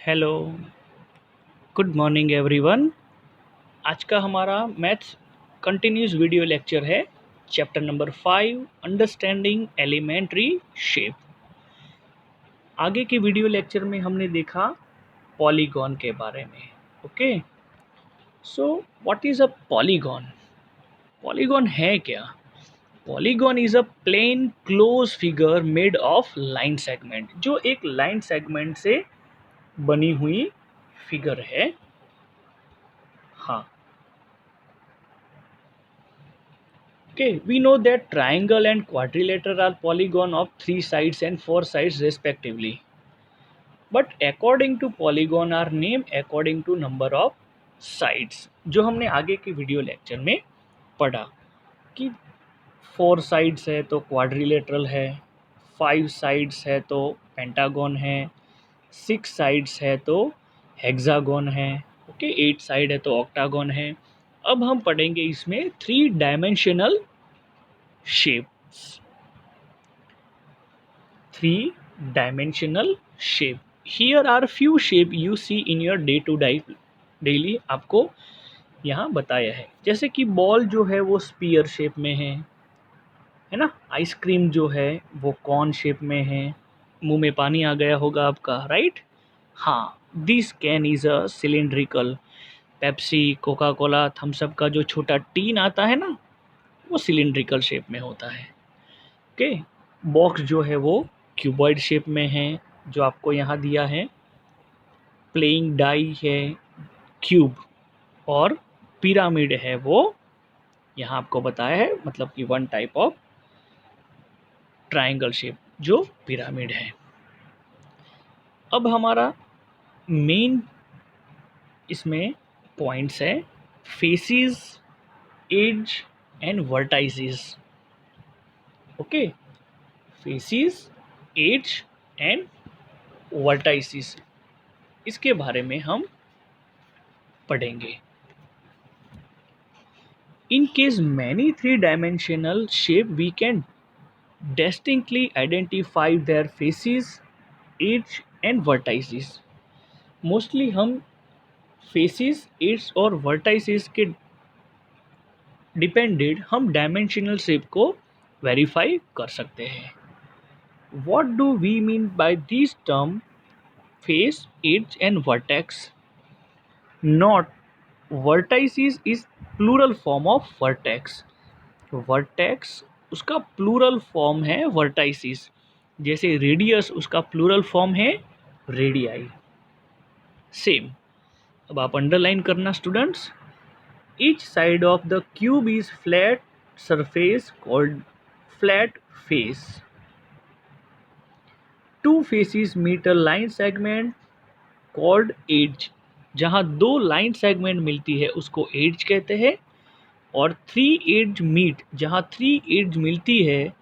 Hello, good morning everyone. आज का हमारा मैथ्स कंटिन्यूस वीडियो लेक्चर है। Chapter number 5 understanding elementary shape. आगे के वीडियो लेक्चर में हमने देखा पॉलीगॉन के बारे में। Okay, so what is a polygon? Polygon है क्या? Polygon is a plane close figure made of line segment, जो एक लाइन सेगमेंट से बनी हुई फिगर है। हाँ, okay, we know that triangle and quadrilateral are polygon of 3 sides and 4 sides respectively. But according to polygon are named according to number of sides. जो हमने आगे के वीडियो लेक्चर में पढ़ा कि 4 sides है तो quadrilateral है, 5 sides है तो pentagon है, 6 sides है तो hexagon है, ओके 8 साइड है तो octagon है। अब हम पढ़ेंगे इसमें 3 dimensional shapes, 3 dimensional shape. Here are few shape you see in your day to day daily, आपको यहाँ बताया है। जैसे कि बॉल जो है वो स्पीयर शेप में है ना। आइसक्रीम जो है वो कॉर्न शेप में है। मुंह में पानी आ गया होगा आपका, राइट? हाँ, this can is a cylindrical. Pepsi, Coca Cola, Thums Up का जो छोटा टीन आता है ना, वो सिलिंड्रिकल शेप में होता है। ओके, बॉक्स जो है वो क्यूबॉइड शेप में है, जो आपको यहाँ दिया है। प्लेइंग डाई है क्यूब, और पिरामिड है वो यहाँ आपको बताया है, मतलब कि one type of triangle shape जो पिरामिड है। अब हमारा मेन इसमें पॉइंट्स है faces, edge and vertices. Okay, faces, edge and vertices, इसके बारे में हम पढ़ेंगे। In case many three-dimensional shape, we can distinctly identify their faces, edge and vertices. Mostly हम faces, edge और vertices के डिपेंडेड हम डायमेंशनल शेप को वेरीफाई कर सकते हैं। What do we mean by these term face, edge and vertex? Not vertices is plural form of vertex. Vertex उसका plural form है वर्टाइसिस, जैसे रेडियस उसका प्लूरल फॉर्म है रेडियाई। सेम। अब आप अंडरलाइन करना students. Each side of the cube is flat surface called flat face. Two faces meet a line segment called edge. जहाँ दो लाइन सेगमेंट मिलती है उसको एज कहते हैं। और थ्री एज मीट, जहाँ थ्री एज मिलती है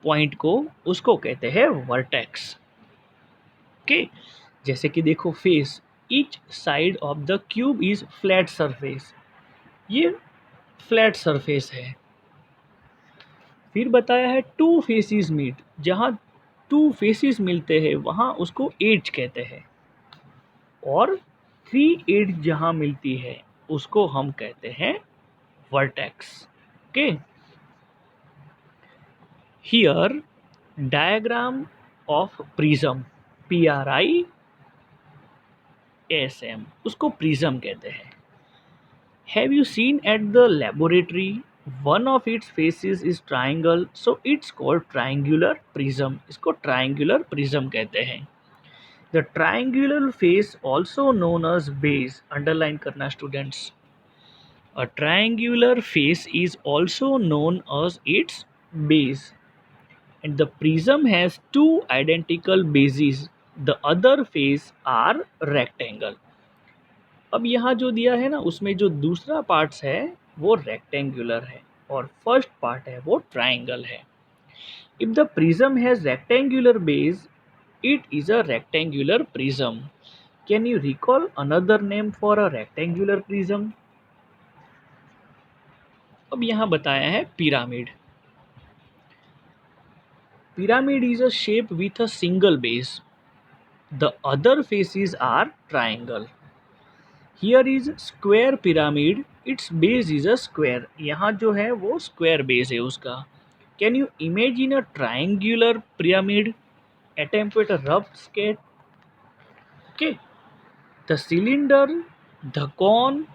पॉइंट को, उसको कहते हैं वर्टेक्स। ओके, जैसे कि देखो face, each side of the cube is flat surface, ये फ्लैट सरफेस है। फिर बताया है टू फेसिस मीट, जहाँ टू फेसिस मिलते हैं वहाँ उसको एज कहते हैं। और थ्री एज जहाँ मिलती है उसको हम कहते हैं vertex. Okay, here diagram of prism, PRISM, उसको प्रिज्म कहते हैं। Have you seen at the laboratory, one of its faces is triangle, so it's called triangular prism, इसको ट्राइंगुलर प्रिज्म कहते हैं। The triangular face also known as base, underline करना students. A triangular face is also known as its base, and the prism has two identical bases, the other face are rectangle. अब यहाँ जो दिया है ना, उसमें जो दूसरा पार्ट्स है वो रेक्टेंगुलर है और फर्स्ट पार्ट है वो ट्राइंगल है। If the prism has rectangular base, it is a rectangular prism. Can you recall another name for a rectangular prism? अब यहाँ बताया है pyramid. Pyramid is a shape with a single base. The other faces are triangle. Here is square pyramid. Its base is a square. यहाँ जो है वो square base है उसका. Can you imagine a triangular pyramid? Attempt at a rough sketch. Okay. The cylinder, the cone,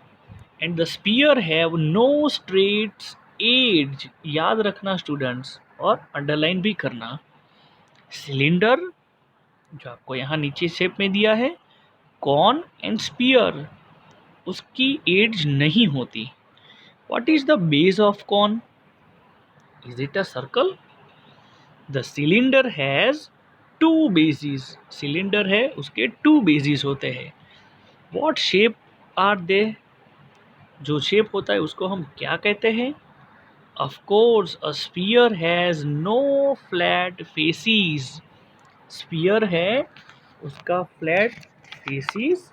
and the sphere have no straight edge. याद रखना students और underline भी करना. सिलेंडर जो आपको यहाँ नीचे शेप में दिया है, कॉन एंड स्पीयर, उसकी एज नहीं होती. What is the base of cone? Is it a circle? The cylinder has two bases. Cylinder है उसके टू बेसिस होते हैं. What shape are they? जो शेप होता है उसको हम क्या कहते हैं? Of course a sphere has no flat faces. Sphere है उसका फ्लैट फेसिस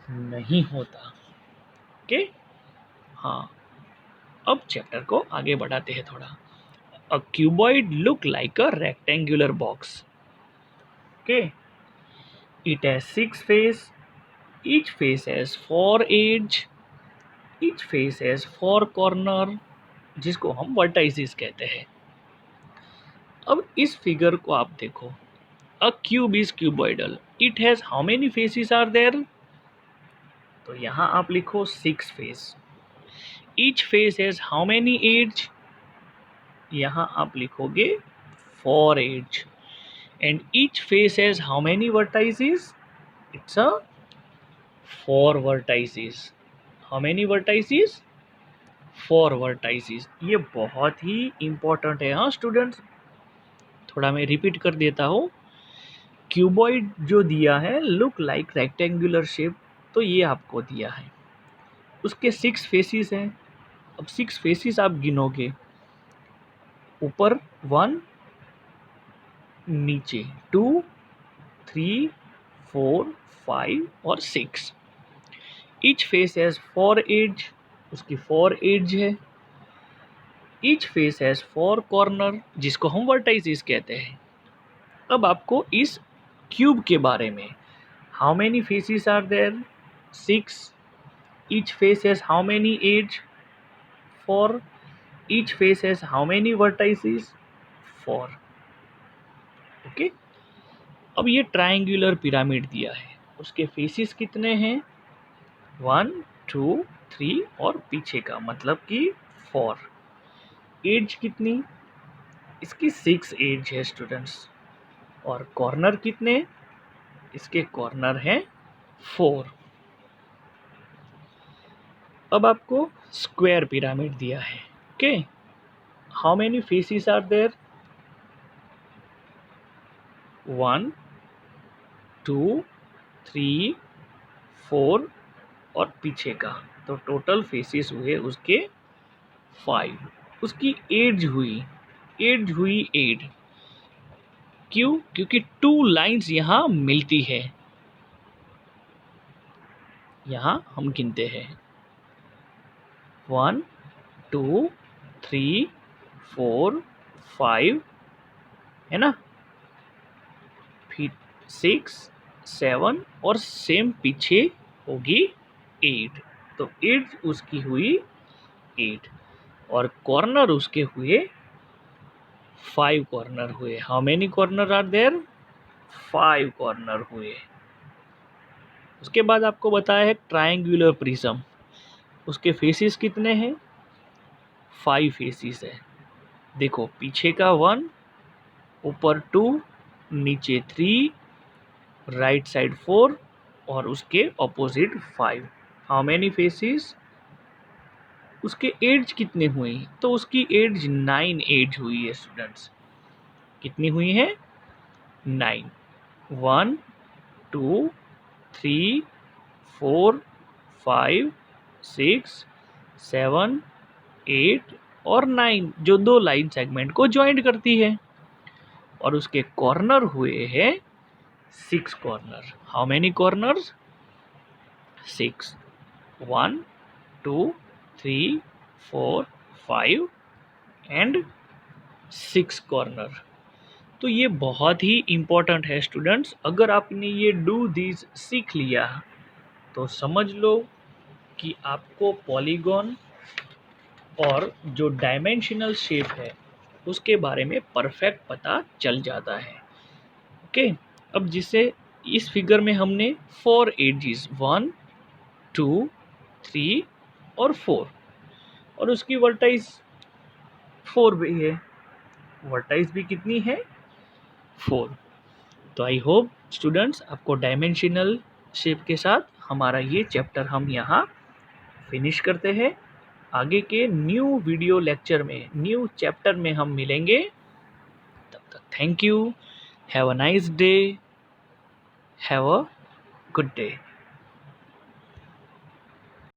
नहीं होता. ओके. हाँ, अब चैप्टर को आगे बढ़ाते हैं थोड़ा. A cuboid look like a rectangular box. Okay. It has 6 face. Each face has 4 edge. Each face has 4 corner, जिसको हम वर्टाइसिस कहते हैं. अब इस फिगर को आप देखो. A cube is cuboidal. It has how many faces are there? तो यहाँ आप लिखो 6 face. Each face has how many edge? यहाँ आप लिखोगे 4 edge. And each face has how many vertices? It's a 4 vertices. How many vertices? 4 vertices. ये बहुत ही important है. हाँ स्टूडेंट्स, थोड़ा मैं रिपीट कर देता हूँ. क्यूबॉइड जो दिया है, लुक लाइक रेक्टेंगुलर शेप, तो ये आपको दिया है. उसके 6 फेसिस हैं. अब 6 फेसिस आप गिनोगे. ऊपर 1, नीचे 2, 3, 4, 5 और 6. Each face has 4 edge. उसकी 4 एज है. ईच फेस हैज 4 कॉर्नर, जिसको हम वर्टाइसिस कहते हैं. अब आपको इस क्यूब के बारे में, how many faces are there? 6. Each face has how many edge? 4. Each face has how many vertices? 4. Okay. अब ये ट्रायंगुलर पिरामिड दिया है. उसके फेसिस कितने हैं? 1, 2, 3 और पीछे का मतलब कि 4. एज कितनी? इसकी 6 एज है स्टूडेंट्स. और कॉर्नर कितने? इसके कॉर्नर हैं 4. अब आपको स्क्वायर पिरामिड दिया है. Okay. How many faces are there? 1, 2, 3, 4 और पीछे का, तो टोटल फेसिस हुए उसके 5. उसकी एज हुई 8. क्यों? क्योंकि 2 लाइंस यहाँ मिलती है. यहाँ हम गिनते हैं 1, 2, 3, 4, 5, है ना. फिर 6, 7 और सेम पीछे होगी 8. तो एज उसकी हुई 8 और कॉर्नर उसके हुए 5 कॉर्नर हुए. How many corner are there? 5 corner हुए. उसके बाद आपको बताया है ट्रायंगुलर प्रिज्म. उसके फेसिस कितने हैं? 5 फेसिस है. देखो, पीछे का 1, ऊपर 2, नीचे 3, राइट साइड 4 और उसके ऑपोजिट 5. How many faces? उसके एज कितने हुई? तो उसकी एज 9 एज हुई है स्टूडेंट्स. कितनी हुई है? 9. 1, 2, 3, 4, 5, 6, 7, 8 और 9, जो 2 लाइन सेगमेंट को ज्वाइंट करती है. और उसके कॉर्नर हुए हैं 6 corner. How many corners? 6. 1, 2, 3, 4, 5 and 6 corner. तो ये बहुत ही इम्पोर्टेंट है स्टूडेंट्स। अगर आपने ये डू दिस सीख लिया तो समझ लो कि आपको पॉलीगॉन और जो डायमेंशनल शेप है उसके बारे में परफेक्ट पता चल जाता है। ओके, अब जिसे इस फिगर में हमने 4 एजेस 1 2 3 और 4 और उसकी वर्टाइस 4 भी है, वर्टाइस भी कितनी है 4। तो आई होप स्टूडेंट्स आपको डायमेंशनल शेप के साथ हमारा ये चैप्टर हम यहाँ फिनिश करते हैं। आगे के न्यू वीडियो लेक्चर में न्यू चैप्टर में हम मिलेंगे। तब तक thank you, have a nice day, have a good day.